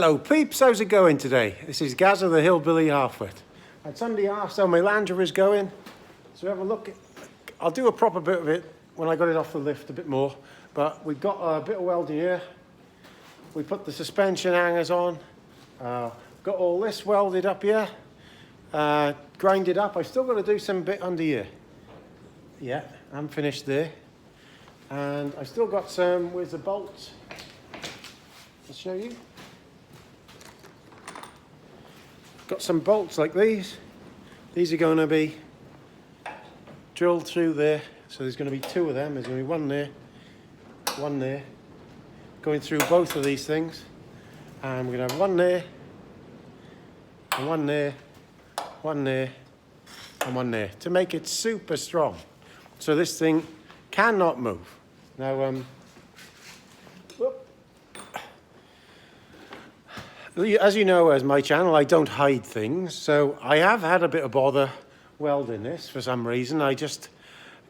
Hello peeps, how's it going today? This is Gazza the Hillbilly Halfwit. And somebody asked how my Land Rover is going, so have a look. I'll do a proper bit of it when I got it off the lift a bit more, but we've got a bit of welding here. We put the suspension hangers on, got all this welded up here, grinded up. I've still got to do some bit under here. Yeah, I'm finished there. And I've still got some with the bolts. I'll show you. Got some bolts like these. These are going to be drilled through there. So there's going to be two of them. There's going to be one there, going through both of these things. And we're going to have one there, and one there, one there, and one there to make it super strong. So this thing cannot move. Now, as you know, as my channel, I don't hide things. So I have had a bit of bother welding this for some reason. I just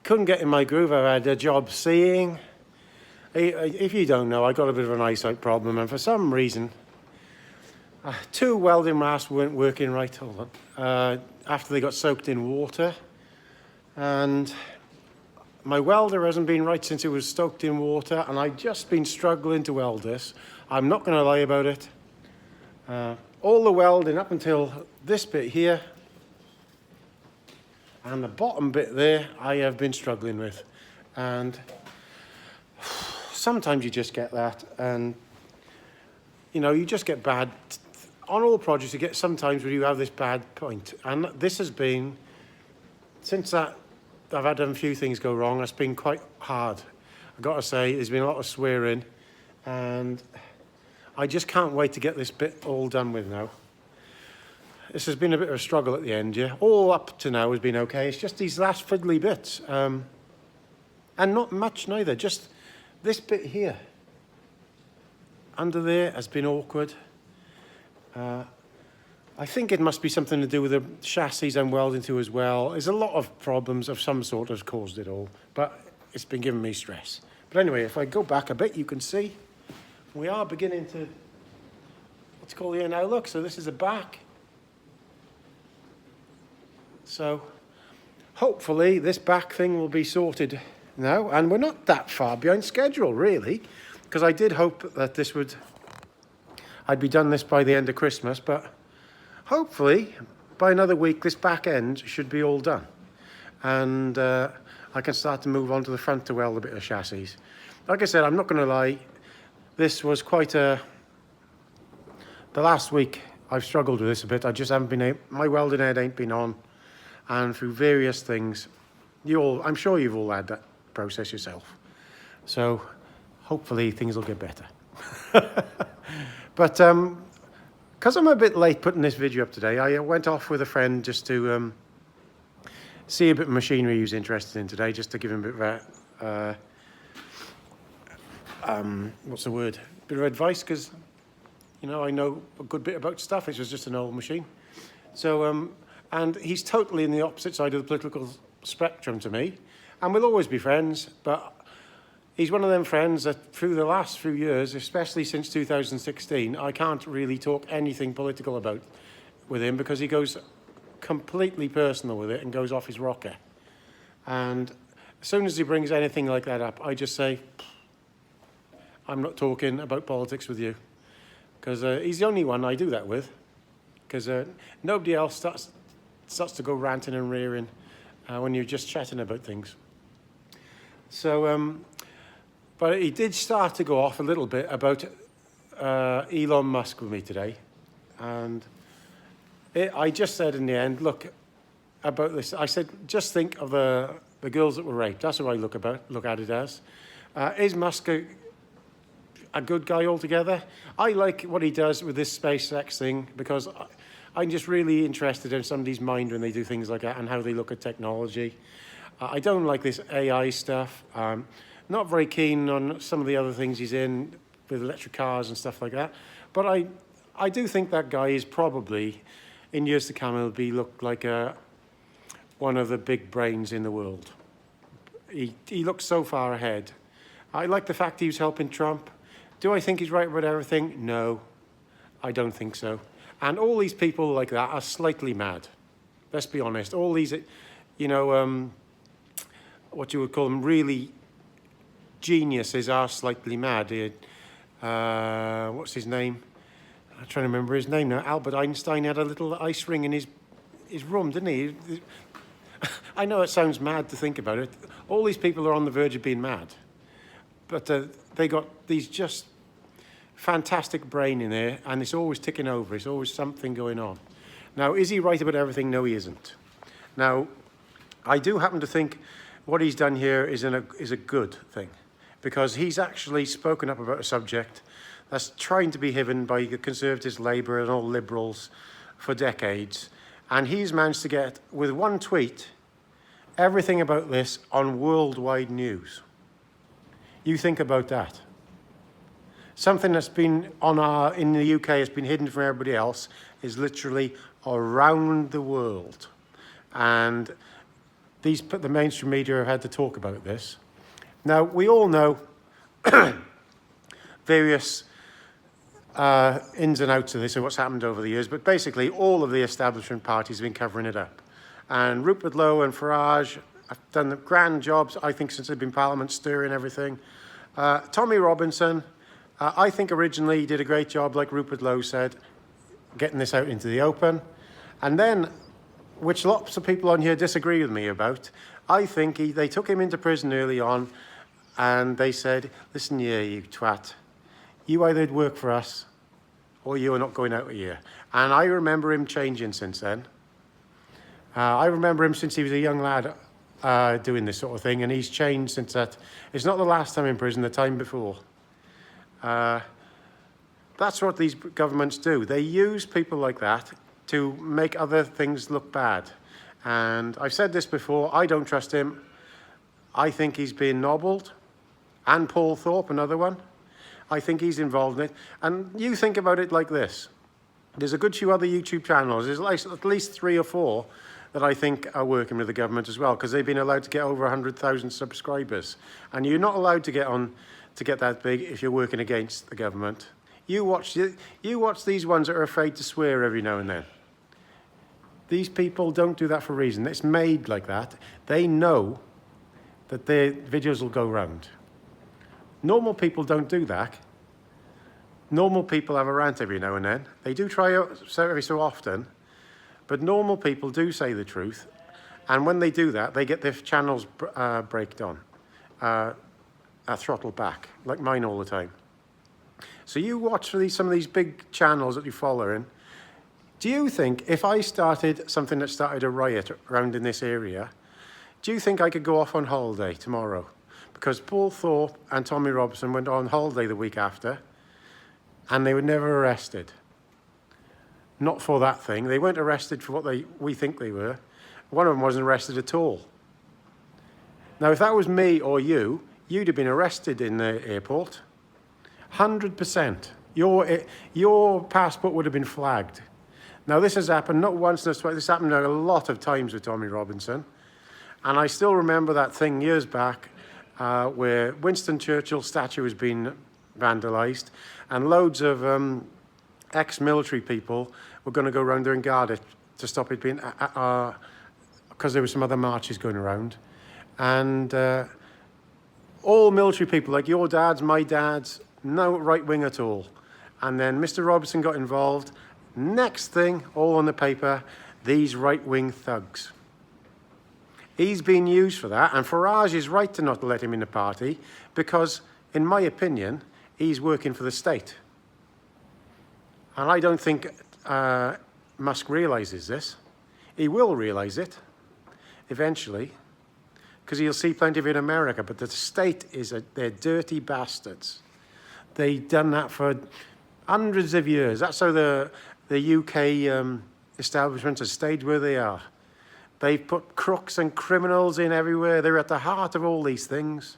couldn't get in my groove. I had a job seeing. If you don't know, I got a bit of an eyesight problem, and for some reason, two welding rasps weren't working right. Hold on. After they got soaked in water, and my welder hasn't been right since it was soaked in water, and I've just been struggling to weld this. I'm not going to lie about it. All the welding up until this bit here and the bottom bit there, I have been struggling with. And sometimes you just get that, and you know, you just get bad. On all projects, you get sometimes where you have this bad point. And this has been, since that, I've had a few things go wrong. It's been quite hard. I've got to say, there's been a lot of swearing, and I just can't wait to get this bit all done with now. This has been a bit of a struggle at the end, yeah. All up to now has been okay. It's just these last fiddly bits. And not much neither, just this bit here. Under there has been awkward. I think it must be something to do with the chassis I'm welding to as well. There's a lot of problems of some sort has caused it all, but it's been giving me stress. But anyway, if I go back a bit, you can see we are beginning to, let's call here now, look, so this is the back. So hopefully this back thing will be sorted now, and we're not that far behind schedule really, because I did hope that this would, I'd be done this by the end of Christmas, but hopefully by another week this back end should be all done, and I can start to move on to the front to weld a bit of chassis. Like I said, I'm not going to lie, this was quite a, the last week I've struggled with this a bit. I just haven't been able, my welding head ain't been on, and through various things, I'm sure you've all had that process yourself. So hopefully things will get better. But because I'm a bit late putting this video up today, I went off with a friend just to see a bit of machinery he was interested in today, just to give him a bit of a, what's the word? Bit of advice, because, you know, I know a good bit about stuff. It was just an old machine. So, and he's totally in the opposite side of the political spectrum to me, and we'll always be friends, but he's one of them friends that through the last few years, especially since 2016, I can't really talk anything political about with him, because he goes completely personal with it and goes off his rocker. And as soon as he brings anything like that up, I just say, I'm not talking about politics with you, because he's the only one I do that with, because nobody else starts to go ranting and rearing when you're just chatting about things. So, but he did start to go off a little bit about Elon Musk with me today, and I just said in the end, look, about this, I said, just think of the girls that were raped. That's what I look at it as. Is Musk a good guy altogether? I like what he does with this SpaceX thing, because I'm just really interested in somebody's mind when they do things like that and how they look at technology. I don't like this AI stuff. Not very keen on some of the other things he's in with electric cars and stuff like that. But I do think that guy is probably, in years to come, he'll look like one of the big brains in the world. He looks so far ahead. I like the fact he was helping Trump. Do I think he's right about everything? No. I don't think so. And all these people like that are slightly mad. Let's be honest. All these, you know, what you would call them, really geniuses are slightly mad. What's his name? I'm trying to remember his name now. Albert Einstein had a little ice ring in his room, didn't he? I know it sounds mad to think about it. All these people are on the verge of being mad. But they got these just fantastic brain in there, and it's always ticking over. It's always something going on. Now, is he right about everything? No, he isn't. Now, I do happen to think what he's done here is a good thing, because he's actually spoken up about a subject that's trying to be hidden by the Conservatives, Labour and all Liberals for decades. And he's managed to get, with one tweet, everything about this on worldwide news. You think about that. Something that's been in the UK has been hidden from everybody else is literally around the world. And the mainstream media have had to talk about this. Now, we all know various ins and outs of this and what's happened over the years, but basically all of the establishment parties have been covering it up. And Rupert Lowe and Farage have done the grand jobs, I think, since they've been Parliament, stirring everything. Tommy Robinson, I think originally he did a great job, like Rupert Lowe said, getting this out into the open. And then, which lots of people on here disagree with me about, I think they took him into prison early on and they said, listen here, you twat, you either work for us or you're not going out here. And I remember him changing since then. I remember him since he was a young lad doing this sort of thing, and he's changed since that. It's not the last time in prison, the time before. That's what these governments do. They use people like that to make other things look bad. And I've said this before, I don't trust him. I think he's been nobbled. And Paul Thorpe, another one. I think he's involved in it. And you think about it like this. There's a good few other YouTube channels. There's at least 3 or 4 that I think are working with the government as well, because they've been allowed to get over 100,000 subscribers. And you're not allowed to get that big if you're working against the government. You watch these ones that are afraid to swear every now and then. These people don't do that for a reason. It's made like that. They know that their videos will go round. Normal people don't do that. Normal people have a rant every now and then. They do try every so often, but normal people do say the truth. And when they do that, they get their channels braked on, throttled back, like mine all the time. So you watch some of these big channels that you follow in. Do you think if I started something that started a riot around in this area, do you think I could go off on holiday tomorrow? Because Paul Thorpe and Tommy Robinson went on holiday the week after, and they were never arrested. Not for that thing. They weren't arrested for what we think they were. One of them wasn't arrested at all. Now, if that was me or you, you'd have been arrested in the airport. 100%. Your passport would have been flagged. Now, this has happened not once, not twice. This happened a lot of times with Tommy Robinson. And I still remember that thing years back where Winston Churchill's statue has been vandalised, and loads of ex-military people were going to go around there and guard it to stop it being, because there were some other marches going around. And all military people, like your dads, my dads, no right wing at all. And then Mr Robinson got involved. Next thing, all on the paper, these right wing thugs. He's been used for that, and Farage is right to not let him in the party because, in my opinion, he's working for the state. And I don't think Musk realises this. He will realise it eventually, because he'll see plenty of it in America, but the state they're dirty bastards. They've done that for hundreds of years. That's how the UK establishment has stayed where they are. They've put crooks and criminals in everywhere. They're at the heart of all these things.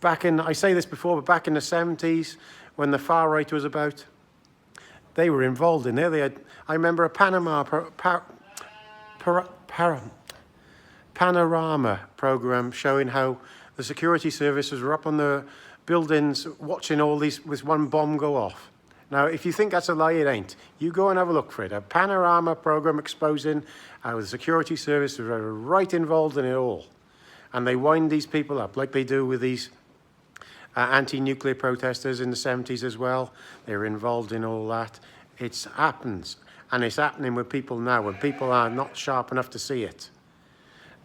I say this before, but back in the 70s, when the far right was about, they were involved in there. I remember a panorama program showing how the security services were up on the buildings watching all these, with one bomb go off. Now, if you think that's a lie, it ain't. You go and have a look for it. A panorama program exposing how the security service are right involved in it all. And they wind these people up like they do with these anti-nuclear protesters in the 70s as well. They're involved in all that. It happens. And it's happening with people now, and people are not sharp enough to see it.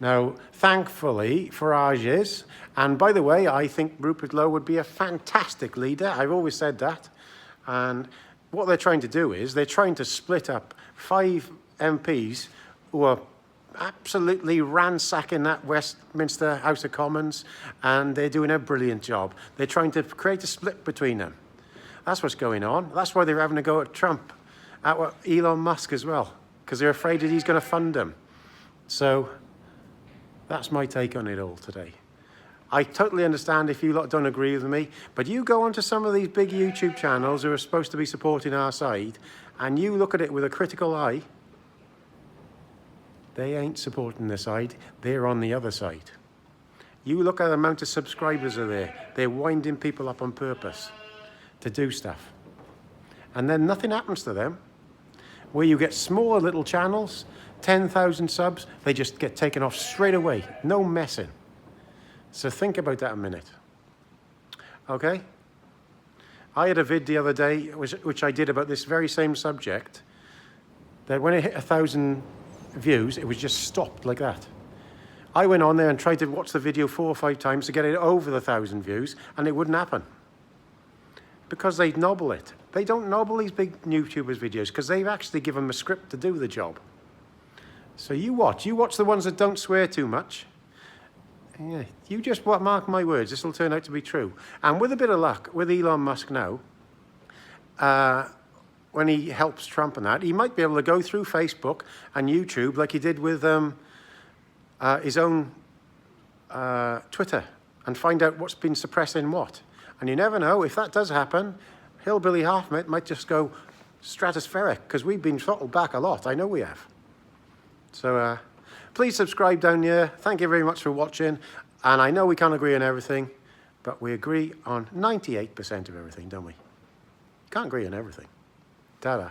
Now, thankfully, Farage is. And by the way, I think Rupert Lowe would be a fantastic leader. I've always said that. And what they're trying to do is they're trying to split up 5 MPs who are absolutely ransacking that Westminster House of Commons, and they're doing a brilliant job. They're trying to create a split between them. That's what's going on. That's why they're having a go at Trump, at Elon Musk as well, because they're afraid that he's going to fund them. So that's my take on it all today. I totally understand if you lot don't agree with me, but you go onto some of these big YouTube channels who are supposed to be supporting our side, and you look at it with a critical eye. They ain't supporting the side, they're on the other side. You look at the amount of subscribers are there. They're winding people up on purpose to do stuff. And then nothing happens to them. Where you get smaller little channels, 10,000 subs, they just get taken off straight away. No messing. So think about that a minute. Okay? I had a vid the other day, which I did about this very same subject, that when it hit 1,000 views, it was just stopped like that. I went on there and tried to watch the video 4 or 5 times to get it over the 1,000 views, and it wouldn't happen. Because they nobble it. They don't nobble these big YouTubers' videos because they've actually given them a script to do the job. So you watch the ones that don't swear too much. Yeah, you just mark my words, this will turn out to be true. And with a bit of luck, with Elon Musk now, when he helps Trump and that, he might be able to go through Facebook and YouTube like he did with his own Twitter and find out what's been suppressing what. And you never know, if that does happen, Hillbilly Halfmet might just go stratospheric, because we've been throttled back a lot. I know we have. So please subscribe down here. Thank you very much for watching. And I know we can't agree on everything, but we agree on 98% of everything, don't we? Can't agree on everything. Ta-da.